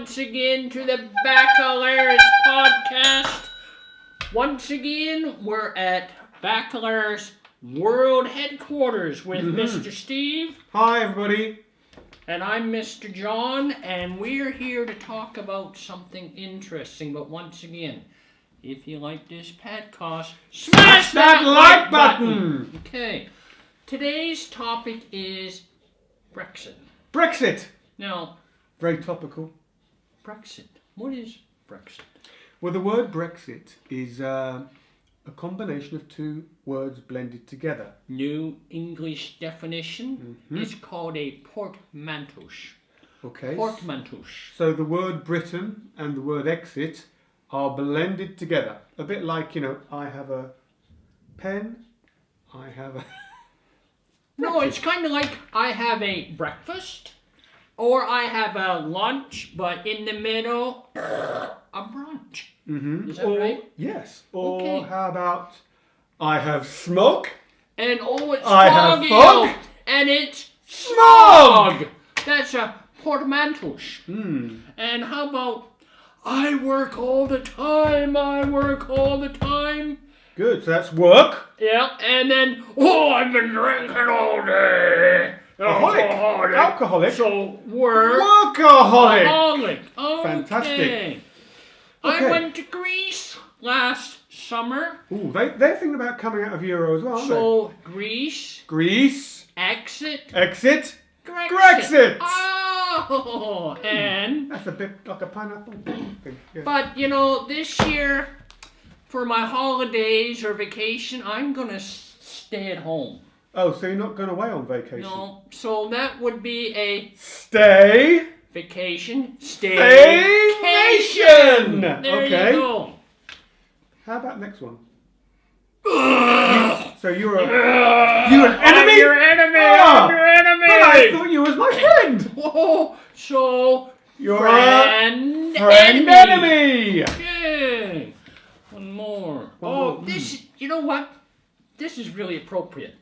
once again to the Bacalarus podcast. Once again, we're at Bacalarus World Headquarters with Mr. Steve. Hi, everybody. And I'm Mr. John, and we're here to talk about something interesting. But once again, if you like this podcast, smash that like button! Okay, today's topic is Brexit. Brexit. Now, very topical. Brexit. What is Brexit? Well, the word Brexit is a combination of two words blended together. New English definition is called a portmanteau. Okay. Portmanteau. So the word Britain and the word exit are blended together. A bit like, I have a pen, I have a... No, it's kind of like I have a breakfast, or I have a lunch, but in the middle, a brunch. Mm-hmm. Is that right? Yes. Or Okay. how about I have smoke, And it's I have foggy fog, out, and it's smog. That's a portmanteau. And how about I work all the time, Good, so that's work. Yeah, and then, I've been drinking all day. Alcoholic. So, workaholic. Workaholic. Okay. Fantastic. I Okay. went to Greece last summer. Ooh, they're thinking about coming out of Euro as well, aren't So, Greece, they? Greece. exit, Exit. Grexit. Grexit. Oh, and... That's a bit like a pineapple thing. Yeah. But, this year, for my holidays or vacation, I'm going to stay at home. Oh, so you're not going away on vacation? No, so that would be a Stay. vacation, Staycation. There Okay. you go. How about next one? So you're an enemy? I'm your enemy. Ah, I'm your enemy. But I thought you was my friend. Whoa, so You're friend, a friend enemy. Okay. One more. This. You know what? This is really appropriate.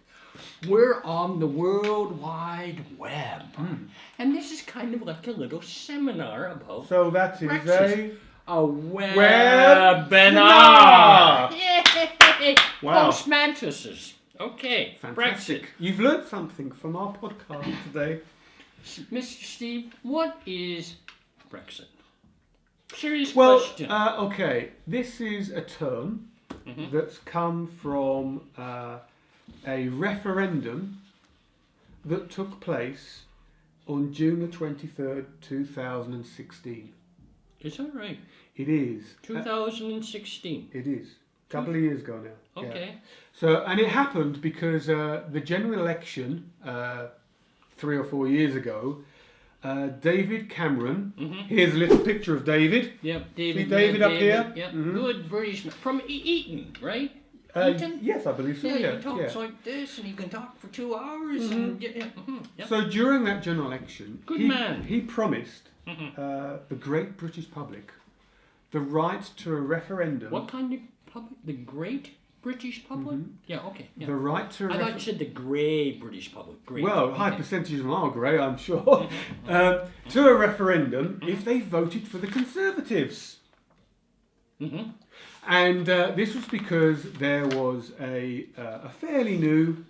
We're on the World Wide Web, and this is kind of like a little seminar about. So that is Brexit. A webinar. Yay! Wow. Postmantuses. Okay. Fantastic. Brexit. You've learned something from our podcast today. Mr. Steve, what is Brexit? Serious Well, question. okay. This is a term that's come from a referendum that took place on June the 23rd, 2016. Is that right? It is. 2016. It is. A couple of years ago now. Okay. Yeah. So, and it happened because the general election 3 or 4 years ago, David Cameron. Here's a little picture of David. Yep, David. See David up here? Yep, good British man. From Eton, right? Eton? Yes, I believe so. Yeah, he talks like this, and he can talk for 2 hours. And, yep. So during that general election, Good man. he promised the great British public the right to a referendum. What kind of public? The great British public? Yeah, okay. Yeah. The right to a I thought you said the grey British public. Great. Well, high percentage of them are grey, I'm sure. To a referendum if they voted for the Conservatives. And this was because there was a fairly new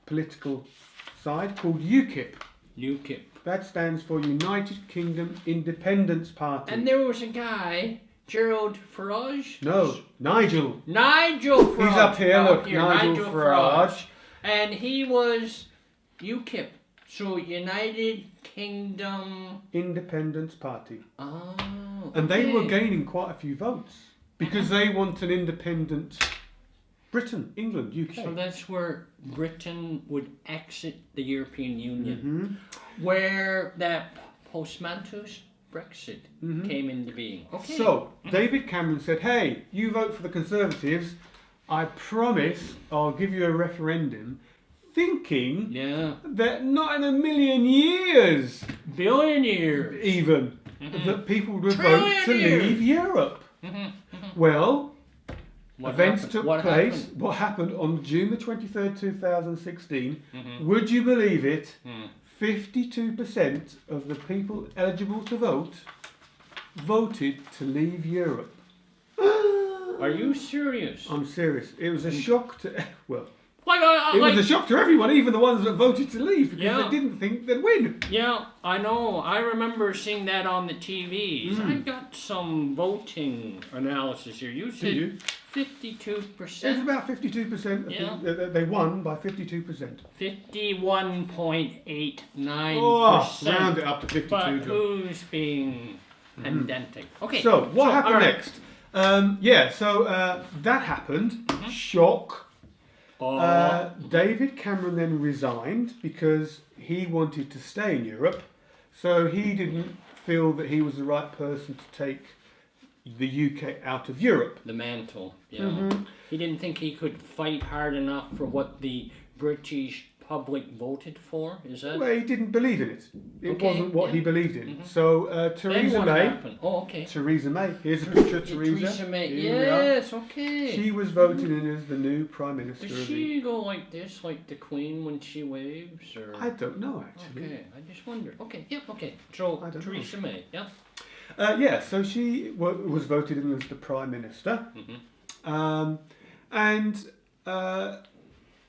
political side called UKIP. UKIP. That stands for United Kingdom Independence Party. And there was a guy, Gerald Farage. No, Nigel. Nigel Farage. He's up here, look, Here, Nigel Farage. And he was UKIP, so United Kingdom Independence Party. Oh. And they were okay. gaining quite a few votes because they want an independent Britain, England, UK. So that's where Britain would exit the European Union, where that postmanteau Brexit came into being. Okay. So David Cameron said, "Hey, you vote for the Conservatives. I promise I'll give you a referendum." Thinking that not in a million years, billion years, even that people would vote to leave Europe. Well. Events took place. What happened on June the 23rd, 2016? Would you believe it? 52% of the people eligible to vote voted to leave Europe. Are you serious? I'm serious. It was a shock to... Well... It was a shock to everyone, even the ones that voted to leave, because they didn't think they'd win. Yeah, I know. I remember seeing that on the TVs. I got some voting analysis here. You said 52%. It's about 52%. Yeah. They won by 52%. 51.89%. Oh, round it up to 52. But who's being pedantic? Okay. So, what happened next? That happened. Shock. David Cameron then resigned because he wanted to stay in Europe, so he didn't feel that he was the right person to take the UK out of Europe. The mantle, He didn't think he could fight hard enough for what the British public voted for, is that? Well, he didn't believe in it. It wasn't what he believed in. So Theresa May. Theresa May. Here's a picture of Theresa May. Yes, okay. She was voted in as the new Prime Minister. Does she go like this, like the Queen when she waves? Or? I don't know, actually. Okay, I just wondered. Okay, okay. So Theresa May, so she was voted in as the Prime Minister.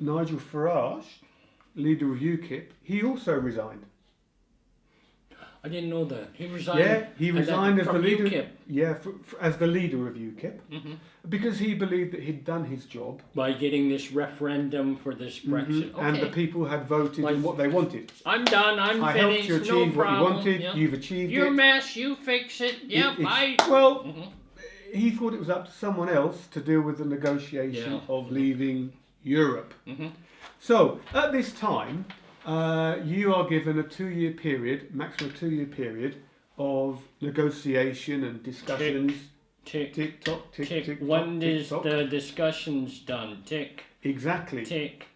Nigel Farage, leader of UKIP, he also resigned. I didn't know that. He resigned. Yeah, he resigned as the leader. UKIP. Yeah, as the leader of UKIP, because he believed that he'd done his job by getting this referendum for this Brexit. And the people had voted in what they wanted. I'm done. I'm I finished. helped you achieve no what you wanted. Yeah. You've achieved Your it. mess. You fix it. Yeah, bye. Well, he thought it was up to someone else to deal with the negotiation of leaving Europe. So at this time, you are given a 2-year period, maximum 2-year period of negotiation and discussions. Tick tock, tick. When is the discussions done? Tick. Exactly. Tick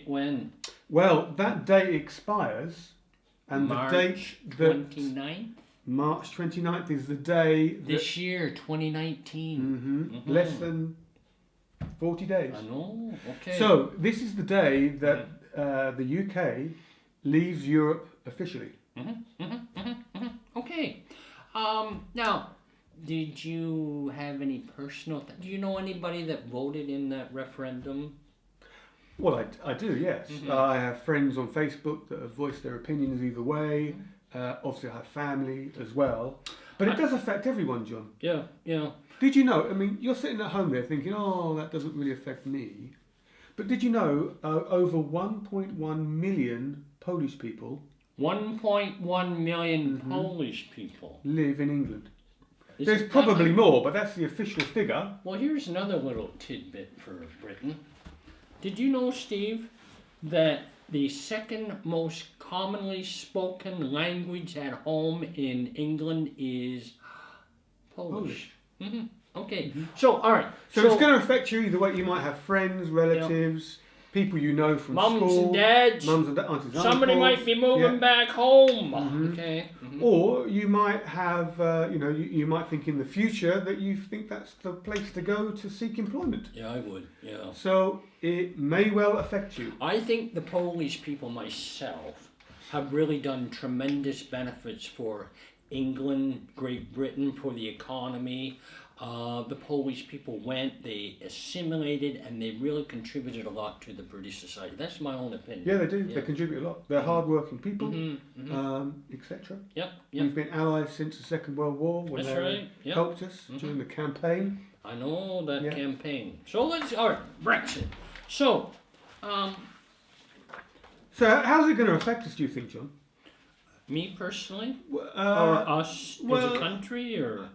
when? Well, that date expires, and March the date that 29th? March 29th is the day this year, 2019. Less than 40 days. I know. Okay. So this is the day that the UK leaves Europe officially. Okay. Now, did you have any personal... do you know anybody that voted in that referendum? Well, I do, yes. I have friends on Facebook that have voiced their opinions either way. Obviously, I have family as well. But it does affect everyone, John. Yeah. Did you know, I mean, you're sitting at home there thinking, oh, that doesn't really affect me. But did you know over 1.1 million Polish people... 1.1 million Polish people live in England. There's probably more, but that's the official figure. Well, here's another little tidbit for Britain. Did you know, Steve, that the second most commonly spoken language at home in England is Polish? Okay. So, all right. So it's going to affect you either way. You might have friends, relatives, people you know from mums school. And dads. Mums and dads. Somebody might be moving back home. Okay. Or you might have, you might think in the future that you think that's the place to go to seek employment. Yeah, I would. Yeah. So it may well affect you. I think the Polish people myself have really done tremendous benefits for England, Great Britain, for the economy. The Polish people went, they assimilated, and they really contributed a lot to the British society. That's my own opinion. Yeah, they do. Yeah. They contribute a lot. They're hard-working people, etc. Yep. We've been allies since the Second World War when they helped us during the campaign. I know that campaign. So all right, Brexit. So, so how's it going to affect us, do you think, John? Me personally? Or us as a country, or?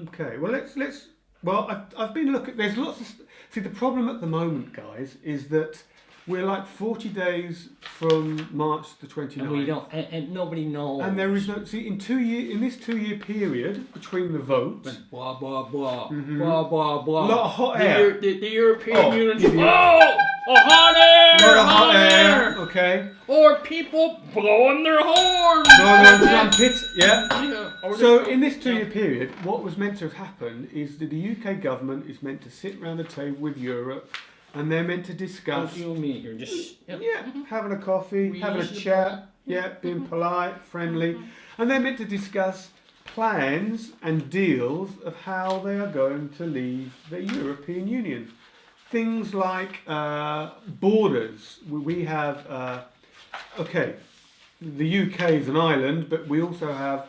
Okay, well let's. Well, I've been looking. There's lots of. See, the problem at the moment, guys, is that we're like 40 days from March the 29th. And we don't, and nobody knows. And there is no. See, in this 2-year period between the votes, blah blah blah, blah blah blah. A lot of hot air. The European Union. Hot air! Hot air. Okay. Or people blowing their horns. Blowing on trumpet. Yeah. So in this 2-year Yeah. period, what was meant to have happened is that the UK government is meant to sit round the table with Europe and they're meant to How discuss. do you mean? You're just Having a coffee, having a chat, being polite, friendly, and they're meant to discuss plans and deals of how they are going to leave the European Union. Things like borders. We have, the UK is an island, but we also have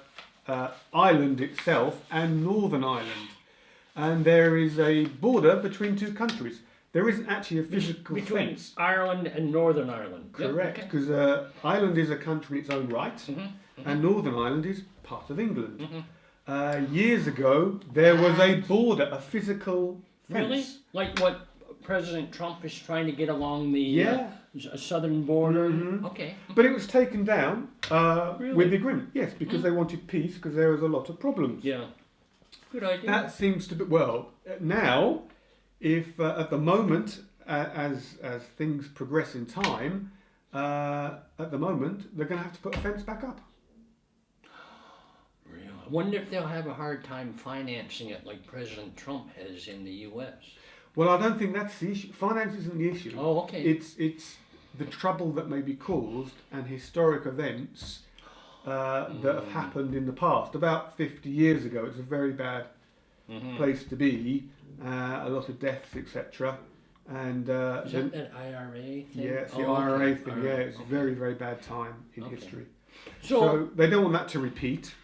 Ireland itself and Northern Ireland. And there is a border between two countries. There isn't actually a physical between fence. Ireland and Northern Ireland. Correct, because Ireland is a country in its own right, and Northern Ireland is part of England. Years ago, there was a border, a physical fence. Really? Like what President Trump is trying to get along the southern border? Okay. But it was taken down Really? with the agreement. Yes, because they wanted peace, because there was a lot of problems. Yeah. Good idea. That seems to be, now, if at the moment, as things progress in time, at the moment, they're going to have to put a fence back up. Really? I wonder if they'll have a hard time financing it like President Trump has in the U.S. Well, I don't think that's the issue. Finance isn't the issue. Oh, okay. It's the trouble that may be caused and historic events that have happened in the past. About 50 years ago, it's a very bad place to be. A lot of deaths, etc. And is that an IRA thing? Yeah, it's the IRA thing. Yeah, it's a very, very bad time in history. So they don't want that to repeat.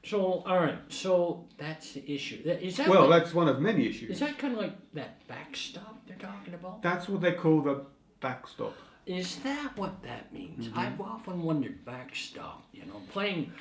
So, all right. So that's the issue. Is that that's one of many issues. Is that kind of like that backstop they're talking about? That's what they call the backstop. Is that what that means? I've often wondered backstop. Playing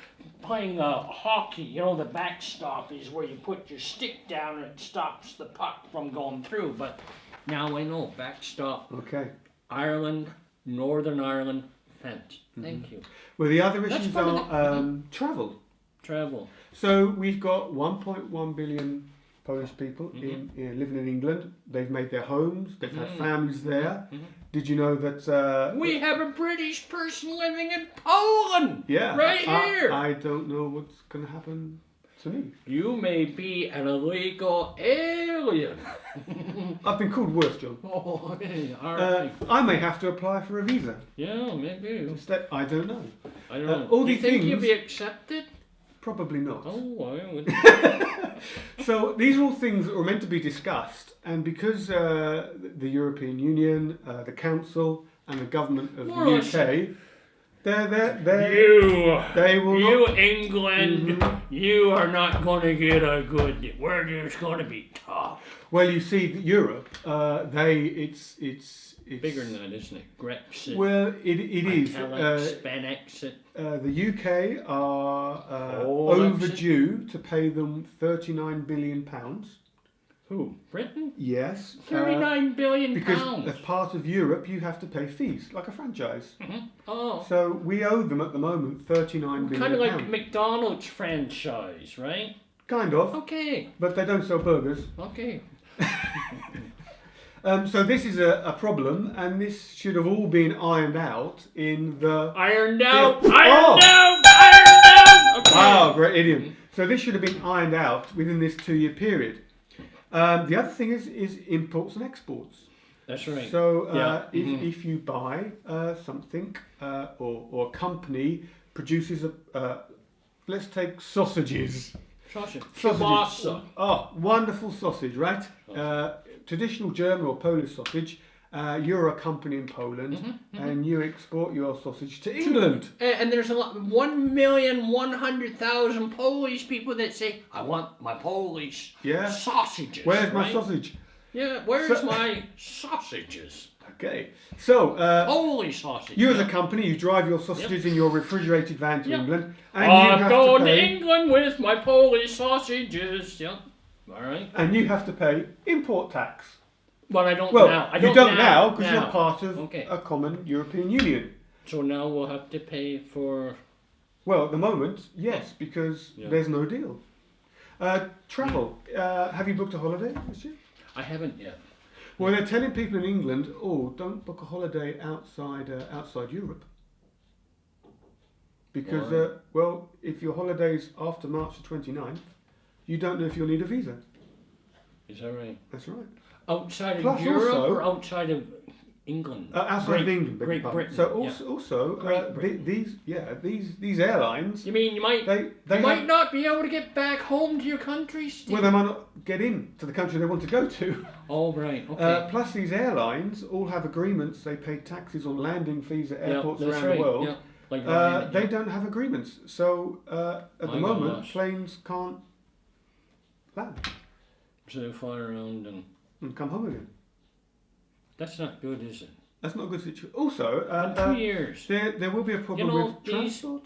hockey. The backstop is where you put your stick down and it stops the puck from going through. But now I know backstop. Okay. Ireland, Northern Ireland fence. Thank you. Well, the other issues are travel. Travel. So we've got 1.1 billion Polish people living in England. They've made their homes. They've had families there. Did you know that... we have a British person living in Poland! Yeah. Right here! I don't know what's going to happen to me. You may be an illegal alien. I've been called worse, John. Oh, okay. All right. I may have to apply for a visa. Yeah, maybe. I don't know. I don't know. All Do you these think things, you'll be accepted? Probably not. Oh, I would. So these are all things that were meant to be discussed, and because the European Union, the Council, and the government of the UK, they will not. England, you are not going to get a good. We're just going to be tough. Well, you see, Europe, it's bigger than that, isn't it? Brexit. Well, it is. Exit. The UK are overdue to pay them £39 billion. Who? Britain? Yes. £39 billion. Because as part of Europe, you have to pay fees, like a franchise. Oh. So we owe them at the moment £39 billion. Kind of like McDonald's franchise, right? Kind of. Okay. But they don't sell burgers. Okay. So this is a problem, and this should have all been ironed out in the... Ironed out! Okay. Wow, great idiom. So this should have been ironed out within this 2-year period. The other thing is imports and exports. That's right. So if you buy something or a company produces let's take sausages. Sausages. Oh, wonderful sausage, right? Traditional German or Polish sausage. You're a company in Poland, and you export your sausage to England. And there's 1,100,000 Polish people that say, "I want my Polish sausages." Where's my sausage? Yeah, where's my sausages? Okay, so Polish sausage. you as a company, you drive your sausages in your refrigerated van to England, and I'm going to England with my Polish sausages. Yep. All right. And you have to pay import tax. But I don't now. You don't now because you're part of a common European Union. So now we'll have to pay for... Well, at the moment, yes, because there's no deal. Travel. Have you booked a holiday this year? I haven't yet. Well, they're telling people in England, don't book a holiday outside Europe. Because, if your holiday's after March the 29th, you don't know if you'll need a visa. Is that right? That's right. Outside Plus of Europe also- or outside of England? Outside of England, beg your Great pardon. Britain. So yeah. also Great Britain. these airlines. You mean you might They might have, not be able to get back home to your country, Steve? well, they might not get in to the country they want to go to. Oh, right. Okay. Plus, these airlines all have agreements. They pay taxes on landing fees at airports that's around right. the world. Yeah. Like Ryan, They yeah. don't have agreements. So at the My moment, gosh. planes can't land So they fly around and come home again. that's not good, is it? That's not a good situation. Also, In 2 years. there will be a problem You know, with these- transport.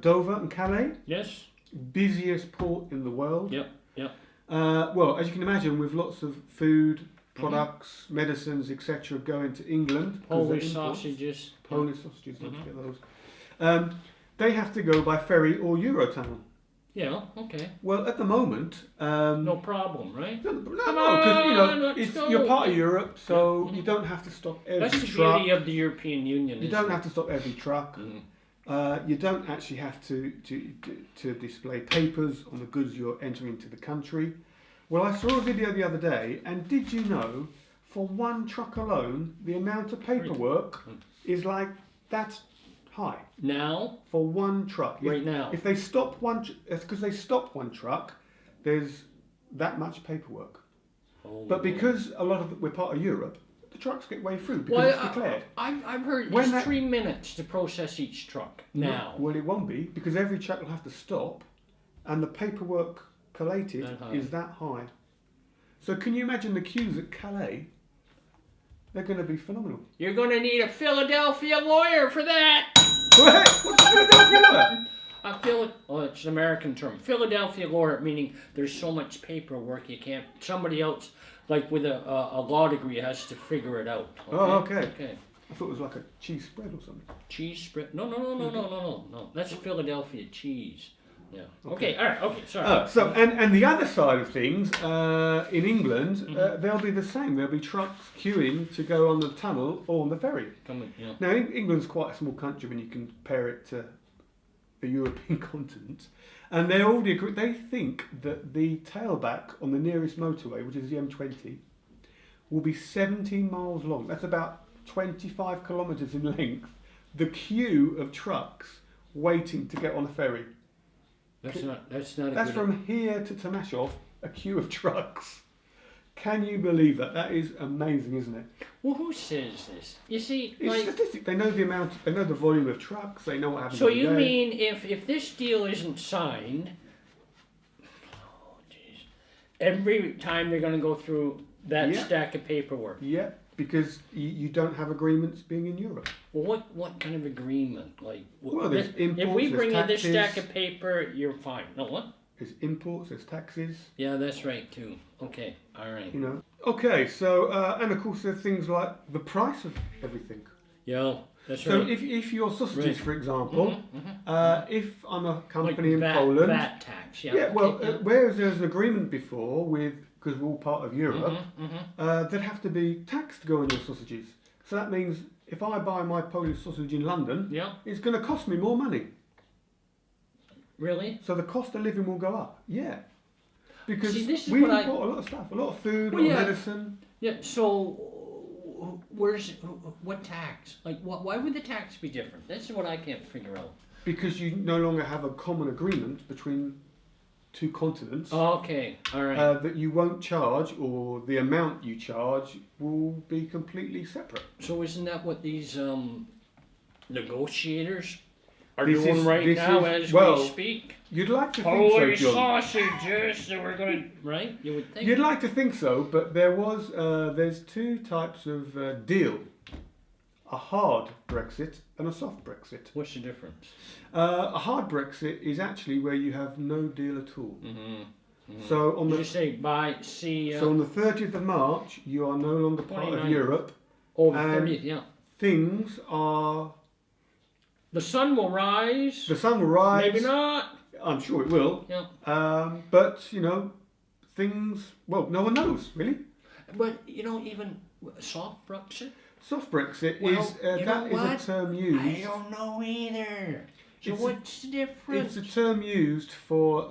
Dover and Calais, Yes. busiest port in the world. Yep. Yep. Well, as you can imagine, with lots of food, products, medicines, etc., going to England, 'cause they're Polish imports. sausages. Polish sausages, don't forget those. They have to go by ferry or Eurotunnel. Yeah. Okay. Well, at the moment, No problem, right? no, because on, let's it's, go. you're part of Europe, so Yeah. you don't have to stop every That's the truck. beauty of the European Union. You don't have to stop every truck. Mm. You don't actually have to display papers on the goods you're entering into the country. Well, I saw a video the other day, and did you know, for one truck alone, the amount of paperwork is like that high Now, for one truck. right now. If they stop it's because they stopped one truck. There's that much paperwork. Oh, But because we're part of Europe, the trucks get way through because well, it's declared. I've heard When it's that- 3 minutes to process each truck now. Well, it won't be because every truck will have to stop, and the paperwork collated That high. is that high. So can you imagine the queues at Calais? They're going to be phenomenal. You're going to need a Philadelphia lawyer for that. Wait, what's the Philadelphia lawyer? Oh, it's an American term. Philadelphia lawyer, meaning there's so much paperwork you can't. Somebody else, like with a law degree, has to figure it out. Oh, okay. Okay. I thought it was like a cheese spread or something. Cheese spread? No. That's Philadelphia cheese. Yeah. Okay. All right. Okay. Sorry. So and the other side of things, in England, they'll be the same. There'll be trucks queuing to go on the tunnel or on the ferry. Yeah. Now, England's quite a small country when you compare it to the European continent, and they already agree. They think that the tailback on the nearest motorway, which is the M20, will be 17 miles long. That's about 25 kilometres in length. The queue of trucks waiting to get on a ferry. That's not. That's from here to Tomashov, a queue of trucks. Can you believe that? That is amazing, isn't it? Well, who says this? You see, It's like. statistic. They know the amount. They know the volume of trucks. They know what happens. So every you day. mean if this deal isn't signed, oh jeez, every time they're going to go through that Yeah. stack of paperwork. Yeah, because you don't have agreements being in Europe. Well, what kind of agreement? Like, Well, there's imports, if we there's bring you this taxes. stack of paper, you're fine. No, what? There's imports. There's taxes. Yeah, that's right too. Okay, all right. You know. Okay, so and of course there's things like the price of everything. Yeah, that's So right. if your sausages, Right. for example, if I'm a company in VAT, Poland, VAT tax. Yeah. yeah, well, okay, yeah. whereas there's an agreement before with, because we're all part of Europe, there'd have to be tax to go on your sausages. So that means if I buy my Polish sausage in London, Yeah. it's going to cost me more money. Really? So the cost of living will go up. Yeah. Because See, this is we what import a lot of stuff, a lot of food, Well, a lot yeah. of medicine. Yeah. So, what tax? Like, why would the tax be different? That's what I can't figure out. Because you no longer have a common agreement between two continents. Okay, all right. That you won't charge, or the amount you charge will be completely separate. So isn't that what these negotiators are This doing is- right this now is- as well, we speak? You'd like to think so, Polish John. sausages that we're going to... Right? You would think. You'd like to think so, but there's two types of deal: a hard Brexit and a soft Brexit. What's the difference? A hard Brexit is actually where you have no deal at all. So on Did the you say bye, see... so on the 30th of March, you are no longer part of 29th. Europe. oh, the and 30th, yeah. Things are. The sun will rise. The sun will rise. Maybe not. I'm sure it will. Yeah. But you know, things. Well, no one knows really. But, you know, even soft Brexit? Soft Brexit Well, is you know that is what? a term used. I don't know either. So what's the difference? It's a term used for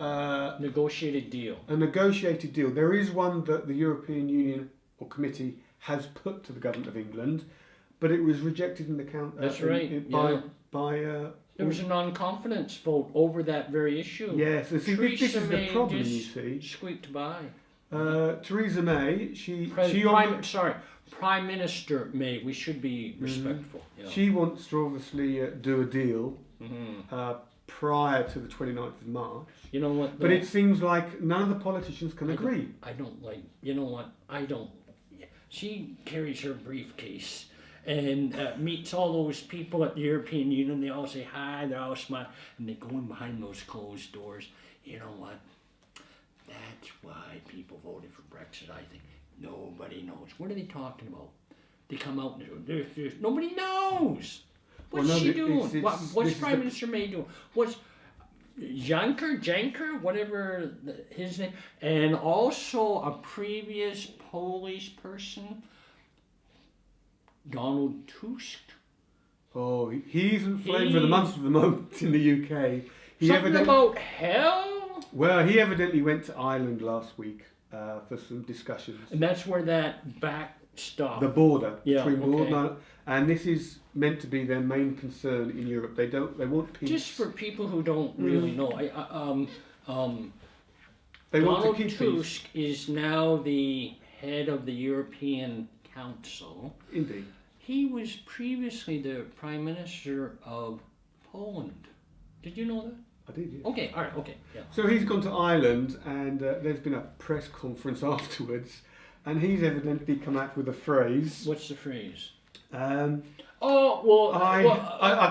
Negotiated deal. a negotiated deal. There is one that the European Union or Committee has put to the government of England, but it was rejected in the count. That's right. By there was a non-confidence vote over that very issue. Yes, and see, this is the problem. You see, squeaked by. Theresa May, Prime Minister May. We should be respectful. Yeah. She wants to obviously do a deal prior to the 29th of March. You know what? But it seems like none of the politicians can agree. I don't like. You know what? I don't. She carries her briefcase and meets all those people at the European Union. They all say hi. They all smile, and they go in behind those closed doors. You know what? That's why people voted for Brexit, I think. Nobody knows. What are they talking about? They come out and there's nobody knows. What's she doing? What's Prime Minister May doing? What's Janker, whatever his name, and also a previous Polish person, Donald Tusk. Oh, he's inflamed for the month of the moment in the UK. Something about hell? Well, he evidently went to Ireland last week for some discussions. And that's where that backstop. The border between Northern Ireland, and this is meant to be their main concern in Europe. They want peace. Just for people who don't really know, they Donald want to keep Tusk peace. is now the head of the European Council. Indeed. He was previously the Prime Minister of Poland. Did you know that? I did, yeah. Okay, all right, okay. Yeah. So he's gone to Ireland, and there's been a press conference afterwards, and he's evidently come out with a phrase. What's the phrase? I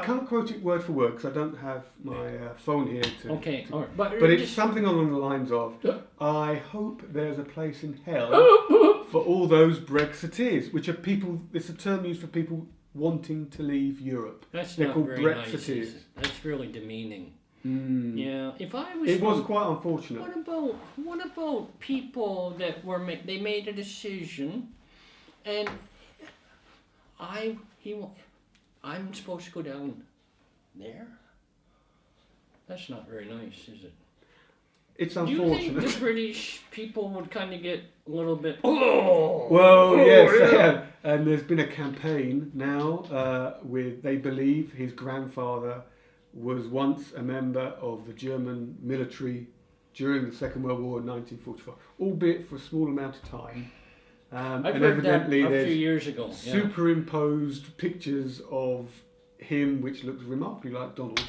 can't quote it word for word because I don't have my phone here to. Okay, all right. But it's something along the lines of, I hope there's a place in hell for all those Brexiteers, which are people, it's a term used for people wanting to leave Europe. They're called very Brexiteers. Nice, that's really demeaning. Yeah, if I was. It was quite unfortunate. What about people that they made a decision, and I'm supposed to go down there? That's not very nice, is it? It's unfortunate. Do you think the British people would kind of get a little bit? Oh. Well, yes, they have. And there's been a campaign now with they believe his grandfather was once a member of the German military during the Second World War in 1945, albeit for a small amount of time. I've heard that a few years ago. Superimposed pictures of him, which looks remarkably like Donald,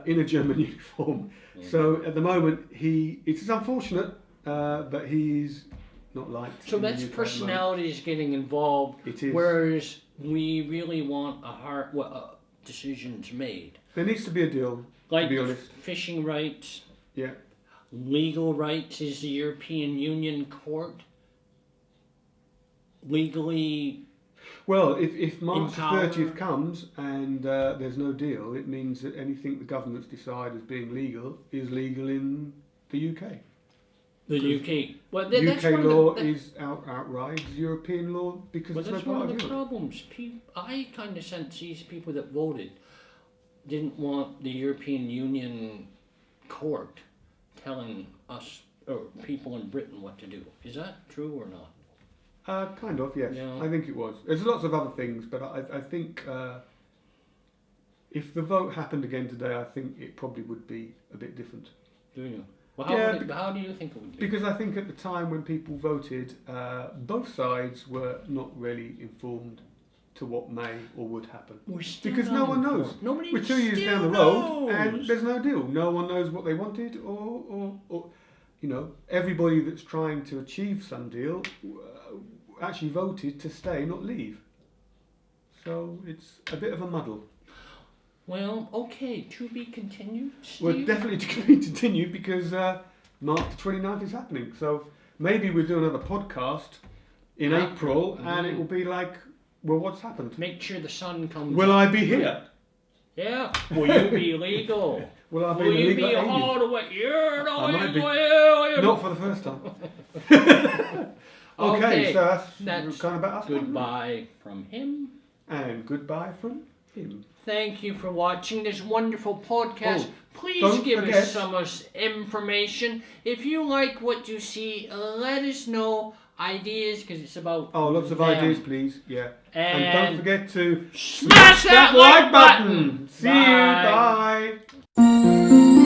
in a German uniform. Yeah. So at the moment, it's unfortunate, but he's not liked. So that's personalities getting involved. It is. Whereas we really want decisions made. There needs to be a deal, like to be honest. Fishing rights. Yeah. Legal rights. Is the European Union Court legally? Well, if March 30th comes and there's no deal, it means that anything the governments decide as being legal is legal in the UK. The UK. Well, UK law is outrides European law because it's no part of That's one of the problems. I kind of sense these people that voted didn't want the European Union court telling us or people in Britain what to do. Is that true or not? Kind of, yes. Yeah. I think it was. There's lots of other things, but I think if the vote happened again today, I think it probably would be a bit different. Do you? Well, how do you think it would be? Because I think at the time when people voted, both sides were not really informed to what may or would happen. Because no one knows. We're 2 years down the road and there's no deal. No one knows what they wanted or everybody that's trying to achieve some deal actually voted to stay, not leave. So it's a bit of a muddle. Well, okay, to be continued, Steve? Well, definitely to be continued because March the 29th is happening. So maybe we'll do another podcast in April and it will be like, well, what's happened? Make sure the sun comes Will I be here? Yeah. Will you be legal? Will I be Will legal? you be all the way? You're the I might be. way. Not for the first time. Okay, so that's kind of about us. Goodbye from him. And goodbye from him. Thank you for watching this wonderful podcast. Please don't give forget- us some information. If you like what you see, let us know ideas because it's about Lots of them. ideas, please. Yeah. And don't forget to smash that like button. See you. Bye.